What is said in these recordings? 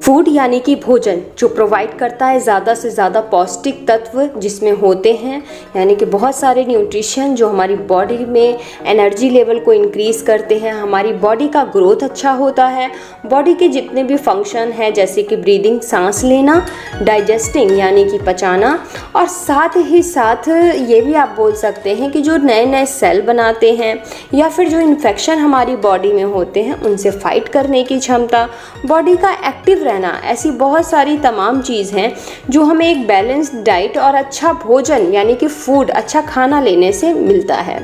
Food यानी कि भोजन जो प्रोवाइड करता है ज़्यादा से ज़्यादा पौष्टिक तत्व जिसमें होते हैं, यानी कि बहुत सारे न्यूट्रिशन जो हमारी बॉडी में एनर्जी लेवल को इंक्रीज़ करते हैं, हमारी बॉडी का ग्रोथ अच्छा होता है, बॉडी के जितने भी फंक्शन हैं जैसे कि ब्रीदिंग, सांस लेना, डाइजेस्टिंग यानी कि पचाना, और साथ ही साथ ये भी आप बोल सकते हैं कि जो नए नए सेल बनाते हैं या फिर जो इन्फेक्शन हमारी बॉडी में होते हैं उनसे फाइट करने की क्षमता, बॉडी का एक्टिव रहना, ऐसी बहुत सारी तमाम चीज़ हैं जो हमें एक बैलेंस्ड डाइट और अच्छा भोजन यानी कि फूड, अच्छा खाना लेने से मिलता है।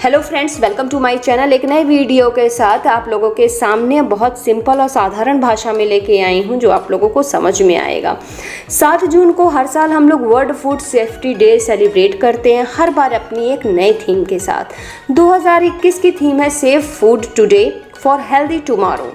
Hello friends, welcome to my channel. एक नए वीडियो के साथ आप लोगों के सामने बहुत सिंपल और साधारण भाषा में लेके आई हूँ जो आप लोगों को समझ में आएगा। 7 जून को हर साल हम लोग world food safety day celebrate करते हैं, हर बार अपनी एक नई थीम के साथ। 2021 की थीम है safe food today for healthy tomorrow.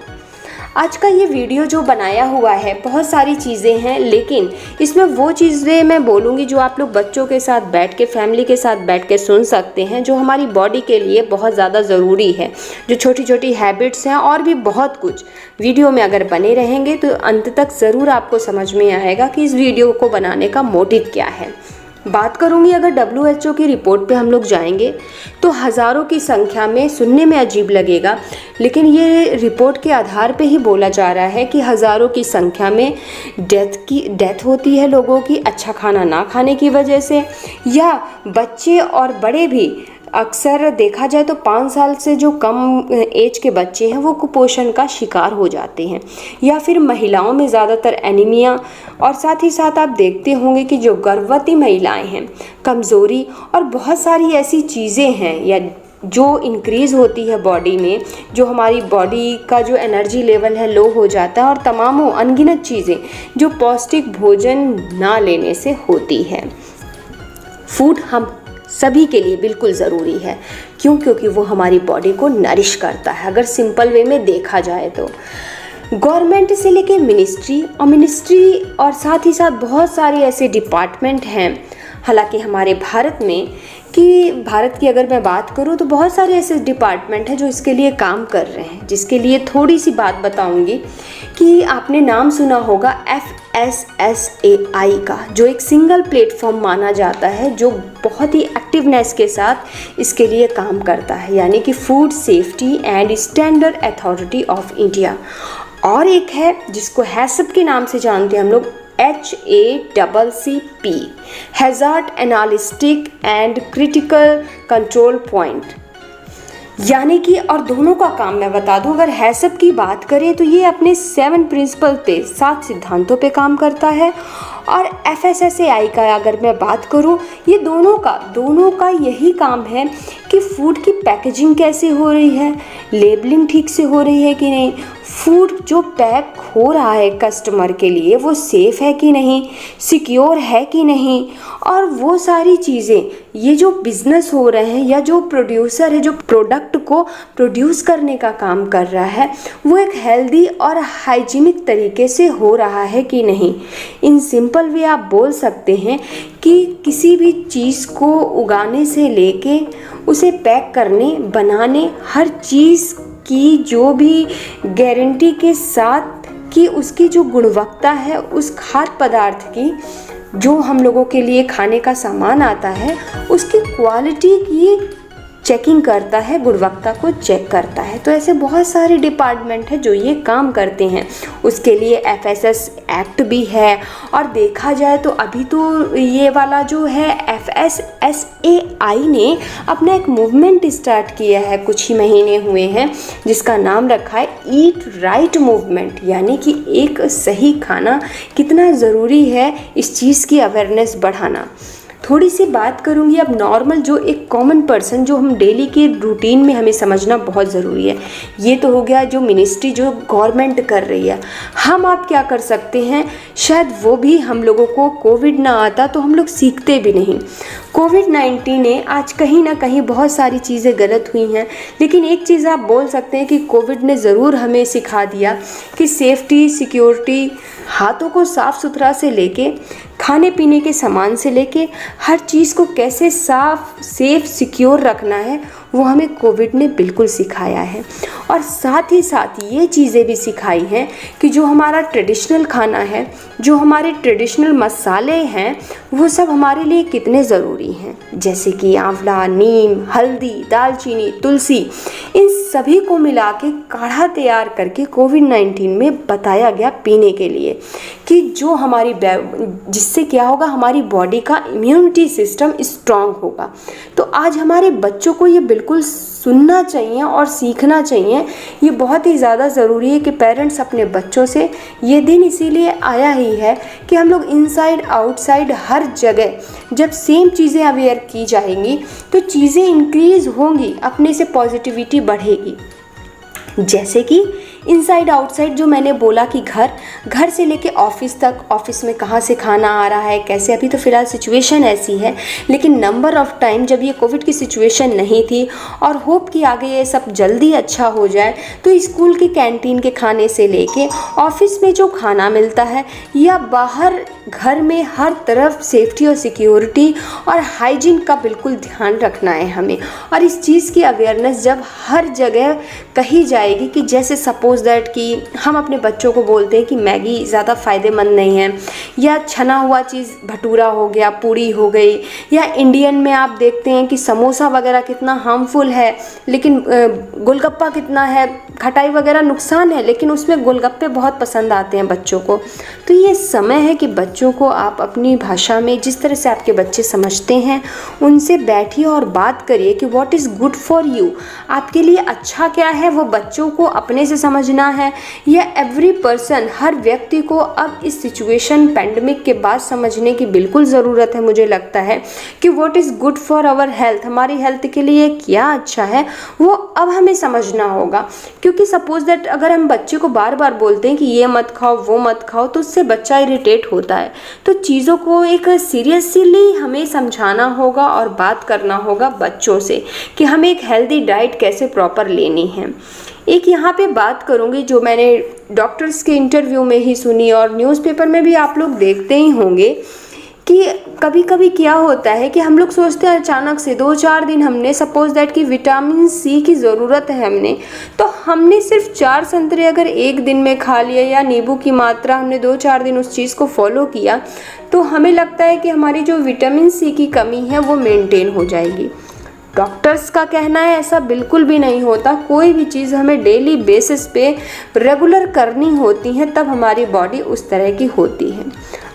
आज का ये वीडियो जो बनाया हुआ है, बहुत सारी चीज़ें हैं, लेकिन इसमें वो चीज़ें मैं बोलूँगी जो आप लोग बच्चों के साथ बैठ के, फैमिली के साथ बैठ के सुन सकते हैं, जो हमारी बॉडी के लिए बहुत ज़्यादा ज़रूरी है, जो छोटी छोटी हैबिट्स हैं और भी बहुत कुछ। वीडियो में अगर बने रहेंगे तो अंत तक ज़रूर आपको समझ में आएगा कि इस वीडियो को बनाने का मोटिव क्या है। बात करूंगी अगर WHO की रिपोर्ट पे हम लोग जाएंगे तो हज़ारों की संख्या में, सुनने में अजीब लगेगा लेकिन ये रिपोर्ट के आधार पे ही बोला जा रहा है कि हज़ारों की संख्या में डेथ होती है लोगों की अच्छा खाना ना खाने की वजह से, या बच्चे और बड़े भी, अक्सर देखा जाए तो 5 साल से जो कम एज के बच्चे हैं वो कुपोषण का शिकार हो जाते हैं, या फिर महिलाओं में ज़्यादातर एनीमिया, और साथ ही साथ आप देखते होंगे कि जो गर्भवती महिलाएं हैं, कमज़ोरी और बहुत सारी ऐसी चीज़ें हैं या जो इंक्रीज़ होती है बॉडी में, जो हमारी बॉडी का जो एनर्जी लेवल है लो हो जाता है, और तमामों अनगिनत चीज़ें जो पौष्टिक भोजन ना लेने से होती है। फूड हम सभी के लिए बिल्कुल ज़रूरी है। क्योंकि वो हमारी बॉडी को नरिश करता है। अगर सिंपल वे में देखा जाए तो गवर्नमेंट से लेके मिनिस्ट्री और साथ ही साथ बहुत सारे ऐसे डिपार्टमेंट हैं, हालांकि हमारे भारत की अगर मैं बात करूं तो बहुत सारे ऐसे डिपार्टमेंट हैं जो इसके लिए काम कर रहे हैं, जिसके लिए थोड़ी सी बात बताऊंगी कि आपने नाम सुना होगा FSSAI का, जो एक सिंगल प्लेटफॉर्म माना जाता है जो बहुत ही एक्टिवनेस के साथ इसके लिए काम करता है, यानी कि food safety and standard authority of India. और एक है जिसको हैसप के नाम से जानते हैं हम लोग, HACCP, hazard analytic and critical control point, यानी कि, और दोनों का काम मैं बता दूं, अगर हैसप की बात करें तो ये अपने 7 प्रिंसिपल पे, 7 सिद्धांतों पे काम करता है, और FSSAI का अगर मैं बात करूं, ये दोनों का यही काम है कि फूड की पैकेजिंग कैसे हो रही है, लेबलिंग ठीक से हो रही है कि नहीं, फूड जो पैक हो रहा है कस्टमर के लिए वो सेफ़ है कि नहीं, सिक्योर है कि नहीं, और वो सारी चीज़ें, ये जो बिज़नेस हो रहे हैं या जो प्रोड्यूसर है जो प्रोडक्ट को प्रोड्यूस करने का काम कर रहा है, वो एक हेल्दी और हाइजीनिक तरीके से हो रहा है कि नहीं। इन सिंपल वे आप बोल सकते हैं कि किसी भी चीज़ को उगाने से लेके उसे पैक करने, बनाने, हर चीज़ की जो भी गारंटी के साथ कि उसकी जो गुणवत्ता है, उस खाद्य पदार्थ की जो हम लोगों के लिए खाने का सामान आता है, उसकी क्वालिटी की चेकिंग करता है, गुणवत्ता को चेक करता है। तो ऐसे बहुत सारे डिपार्टमेंट हैं जो ये काम करते हैं। उसके लिए FSS एक्ट भी है, और देखा जाए तो अभी तो ये वाला जो है FSSAI ने अपना एक मूवमेंट स्टार्ट किया है, कुछ ही महीने हुए हैं, जिसका नाम रखा है ईट राइट मूवमेंट, यानी कि एक सही खाना कितना ज़रूरी है, इस चीज़ की अवेयरनेस बढ़ाना। थोड़ी सी बात करूंगी अब नॉर्मल, जो एक कॉमन पर्सन, जो हम डेली के रूटीन में हमें समझना बहुत ज़रूरी है। ये तो हो गया जो मिनिस्ट्री, जो गवर्नमेंट कर रही है। हम आप क्या कर सकते हैं, शायद वो भी हम लोगों को कोविड ना आता तो हम लोग सीखते भी नहीं। कोविड-19 ने आज कहीं ना कहीं बहुत सारी चीज़ें गलत हुई हैं, लेकिन एक चीज़ आप बोल सकते हैं कि कोविड ने ज़रूर हमें सिखा दिया कि सेफ्टी, सिक्योरिटी, हाथों को साफ़ सुथरा से लेके, खाने पीने के सामान से लेके हर चीज़ को कैसे साफ, सेफ, सिक्योर रखना है, वो हमें कोविड ने बिल्कुल सिखाया है। और साथ ही साथ ये चीज़ें भी सिखाई हैं कि जो हमारा ट्रेडिशनल खाना है, जो हमारे ट्रेडिशनल मसाले हैं, वो सब हमारे लिए कितने ज़रूरी हैं। जैसे कि आंवला, नीम, हल्दी, दालचीनी, तुलसी, इन सभी को मिला के काढ़ा तैयार करके कोविड-19 में बताया गया पीने के लिए, कि जो हमारी जिससे क्या होगा, हमारी बॉडी का इम्यूनिटी सिस्टम स्ट्रांग होगा। तो आज हमारे बच्चों को ये बिल्कुल सुनना चाहिए और सीखना चाहिए। ये बहुत ही ज़्यादा ज़रूरी है कि पेरेंट्स अपने बच्चों से, ये दिन इसीलिए आया ही है कि हम लोग इनसाइड आउटसाइड हर जगह जब सेम चीज़ें अवेयर की जाएंगी तो चीज़ें इंक्रीज़ होंगी, अपने से पॉजिटिविटी बढ़ेगी। जैसे कि इनसाइड आउटसाइड जो मैंने बोला कि घर से लेके ऑफिस तक, ऑफिस में कहाँ से खाना आ रहा है, कैसे, अभी तो फ़िलहाल सिचुएशन ऐसी है, लेकिन नंबर ऑफ़ टाइम जब ये कोविड की सिचुएशन नहीं थी और होप कि आगे ये सब जल्दी अच्छा हो जाए, तो स्कूल की कैंटीन के खाने से लेके ऑफिस में जो खाना मिलता है या बाहर घर में, हर तरफ सेफ्टी और सिक्योरिटी और हाइजीन का बिल्कुल ध्यान रखना है हमें। और इस चीज़ की अवेयरनेस जब हर जगह कही जाएगी कि जैसे सपोज़ दैट कि हम अपने बच्चों को बोलते हैं कि मैगी ज़्यादा फ़ायदेमंद नहीं है, या छना हुआ चीज़ भटूरा हो गया, पूड़ी हो गई, या इंडियन में आप देखते हैं कि समोसा वगैरह कितना हार्मफुल है, लेकिन गोलगप्पा कितना है, खटाई वगैरह नुकसान है, लेकिन उसमें गोलगप्पे बहुत पसंद आते हैं बच्चों को। तो ये समय है कि बच्चों को आप अपनी भाषा में, जिस तरह से आपके बच्चे समझते हैं, उनसे बैठिए और बात करिए कि what is good for you, आपके लिए अच्छा क्या है, वो बच्चों को अपने से समझना है, या एवरी पर्सन, हर व्यक्ति को अब इस सिचुएशन पैंडमिक के बाद समझने की बिल्कुल ज़रूरत है। मुझे लगता है कि what is good for our health, हमारी हेल्थ के लिए क्या अच्छा है, वो अब हमें समझना होगा। क्योंकि सपोज दैट अगर हम बच्चे को बार बार बोलते हैं कि ये मत खाओ, वो मत खाओ, तो उससे बच्चा इरिटेट होता है। तो चीज़ों को एक सीरियसली हमें समझाना होगा और बात करना होगा बच्चों से कि हमें एक हेल्दी डाइट कैसे प्रॉपर लेनी है। एक यहाँ पे बात करूँगी जो मैंने डॉक्टर्स के इंटरव्यू में ही सुनी और न्यूज़पेपर में भी आप लोग देखते ही होंगे कि कभी कभी क्या होता है कि हम लोग सोचते हैं अचानक से 2-4 दिन हमने सपोज दैट कि विटामिन सी की ज़रूरत है हमने, तो हमने सिर्फ 4 संतरे अगर एक दिन में खा लिए या नींबू की मात्रा हमने 2-4 दिन उस चीज़ को फॉलो किया, तो हमें लगता है कि हमारी जो विटामिन सी की कमी है वो मेंटेन हो जाएगी। डॉक्टर्स का कहना है ऐसा बिल्कुल भी नहीं होता। कोई भी चीज़ हमें डेली बेसिस पे रेगुलर करनी होती है, तब हमारी बॉडी उस तरह की होती है।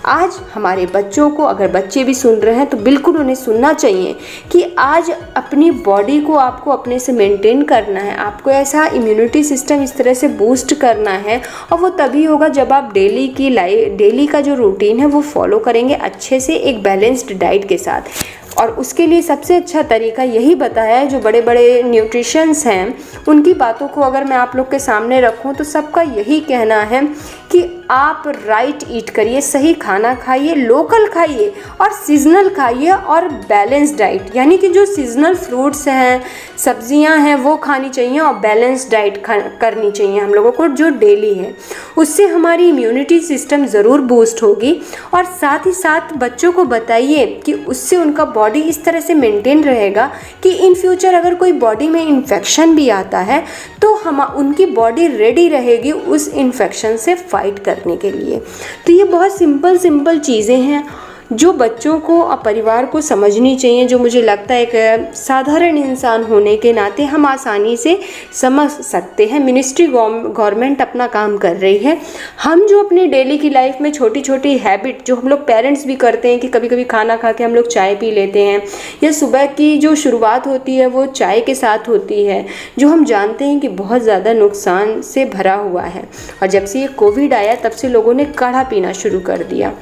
आज हमारे बच्चों को, अगर बच्चे भी सुन रहे हैं तो बिल्कुल उन्हें सुनना चाहिए कि आज अपनी बॉडी को आपको अपने से मेंटेन करना है, आपको ऐसा इम्यूनिटी सिस्टम इस तरह से बूस्ट करना है, और वो तभी होगा जब आप डेली का जो रूटीन है वो फॉलो करेंगे अच्छे से, एक बैलेंस्ड डाइट के साथ। और उसके लिए सबसे अच्छा तरीका यही बताया है, जो बड़े बड़े न्यूट्रिशंस हैं उनकी बातों को अगर मैं आप लोग के सामने रखूं तो सबका यही कहना है कि आप राइट ईट करिए, सही खाना खाइए, लोकल खाइए और सीजनल खाइए, और बैलेंस डाइट, यानी कि जो सीजनल फ्रूट्स हैं, सब्जियां हैं, वो खानी चाहिए और बैलेंस डाइट करनी चाहिए हम लोगों को जो डेली है। उससे हमारी इम्यूनिटी सिस्टम ज़रूर बूस्ट होगी। और साथ ही साथ बच्चों को बताइए कि उससे उनका बॉडी इस तरह से मेंटेन रहेगा कि इन फ्यूचर अगर कोई बॉडी में इन्फेक्शन भी आता है तो उनकी बॉडी रेडी रहेगी उस इन्फेक्शन से फाइट करने के लिए। तो ये बहुत सिंपल चीज़ें हैं जो बच्चों को और परिवार को समझनी चाहिए, जो मुझे लगता है एक साधारण इंसान होने के नाते हम आसानी से समझ सकते हैं। मिनिस्ट्री गवर्नमेंट अपना काम कर रही है। हम जो अपने डेली की लाइफ में छोटी छोटी हैबिट जो हम लोग पेरेंट्स भी करते हैं कि कभी कभी खाना खा के हम लोग चाय पी लेते हैं, या सुबह की जो शुरुआत होती है वो चाय के साथ होती है, जो हम जानते हैं कि बहुत ज़्यादा नुकसान से भरा हुआ है। और जब से ये कोविड आया तब से लोगों ने काढ़ा पीना शुरू कर दिया।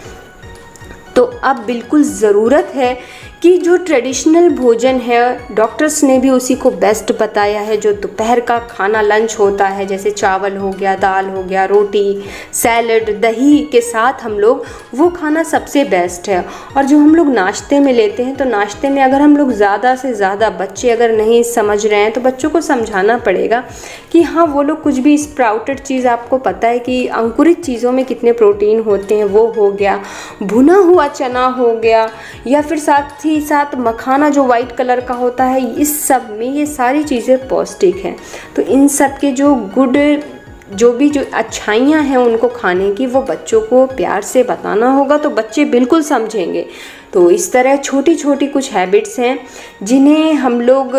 तो अब बिल्कुल ज़रूरत है कि जो ट्रेडिशनल भोजन है, डॉक्टर्स ने भी उसी को बेस्ट बताया है। जो दोपहर का खाना लंच होता है, जैसे चावल हो गया, दाल हो गया, रोटी, सैलड, दही के साथ हम लोग वो खाना सबसे बेस्ट है। और जो हम लोग नाश्ते में लेते हैं, तो नाश्ते में अगर हम लोग ज़्यादा से ज़्यादा, बच्चे अगर नहीं समझ रहे हैं तो बच्चों को समझाना पड़ेगा कि हाँ वो लोग कुछ भी स्प्राउटेड चीज़, आपको पता है कि अंकुरित चीज़ों में कितने प्रोटीन होते हैं, वो हो गया, भुना हुआ चना हो गया, या फिर साथ ही ही साथ मखाना जो वाइट कलर का होता है, इस सब में ये सारी चीज़ें पौष्टिक हैं। तो इन सब के जो अच्छाइयाँ हैं उनको खाने की, वो बच्चों को प्यार से बताना होगा, तो बच्चे बिल्कुल समझेंगे। तो इस तरह छोटी छोटी कुछ हैबिट्स हैं जिन्हें हम लोग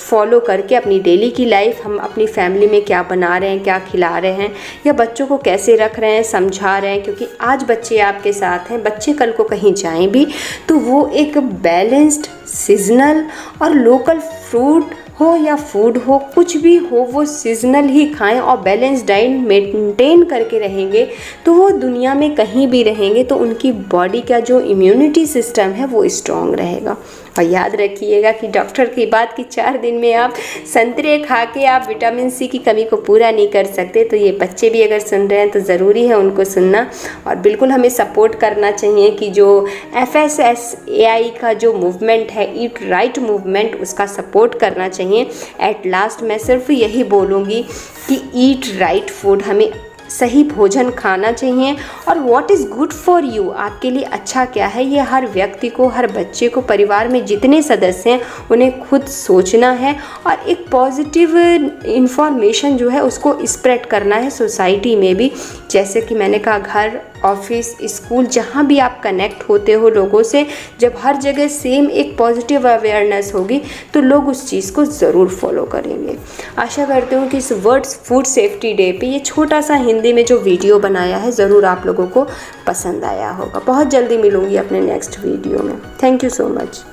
फॉलो करके अपनी डेली की लाइफ, हम अपनी फैमिली में क्या बना रहे हैं, क्या खिला रहे हैं, या बच्चों को कैसे रख रहे हैं, समझा रहे हैं, क्योंकि आज बच्चे आपके साथ हैं, बच्चे कल को कहीं जाएं भी तो वो एक बैलेंस्ड, सीजनल और लोकल फ्रूट हो या फूड हो, कुछ भी हो, वो सीजनल ही खाएं और बैलेंस डाइट मेंटेन करके रहेंगे तो वो दुनिया में कहीं भी रहेंगे तो उनकी बॉडी का जो इम्यूनिटी सिस्टम है वो स्ट्रॉन्ग रहेगा। और याद रखिएगा कि डॉक्टर की बात कि 4 दिन में आप संतरे खा के आप विटामिन सी की कमी को पूरा नहीं कर सकते। तो ये बच्चे भी अगर सुन रहे हैं तो ज़रूरी है उनको सुनना, और बिल्कुल हमें सपोर्ट करना चाहिए कि जो FSSAI का जो मूवमेंट है, ईट राइट मूवमेंट, उसका सपोर्ट करना चाहिए। एट लास्ट मैं सिर्फ यही बोलूँगी कि ईट राइट फूड, हमें सही भोजन खाना चाहिए, और what is good for you, आपके लिए अच्छा क्या है, ये हर व्यक्ति को, हर बच्चे को, परिवार में जितने सदस्य हैं उन्हें खुद सोचना है, और एक पॉजिटिव इन्फॉर्मेशन जो है उसको स्प्रेड करना है सोसाइटी में भी। जैसे कि मैंने कहा, घर, ऑफिस, स्कूल, जहाँ भी आप कनेक्ट होते हो लोगों से, जब हर जगह सेम एक पॉजिटिव अवेयरनेस होगी तो लोग उस चीज़ को ज़रूर फॉलो करेंगे। आशा करती हूँ कि इस वर्ल्ड फूड सेफ्टी डे पे ये छोटा सा हिंदी में जो वीडियो बनाया है ज़रूर आप लोगों को पसंद आया होगा। बहुत जल्दी मिलूँगी अपने नेक्स्ट वीडियो में। Thank you so much.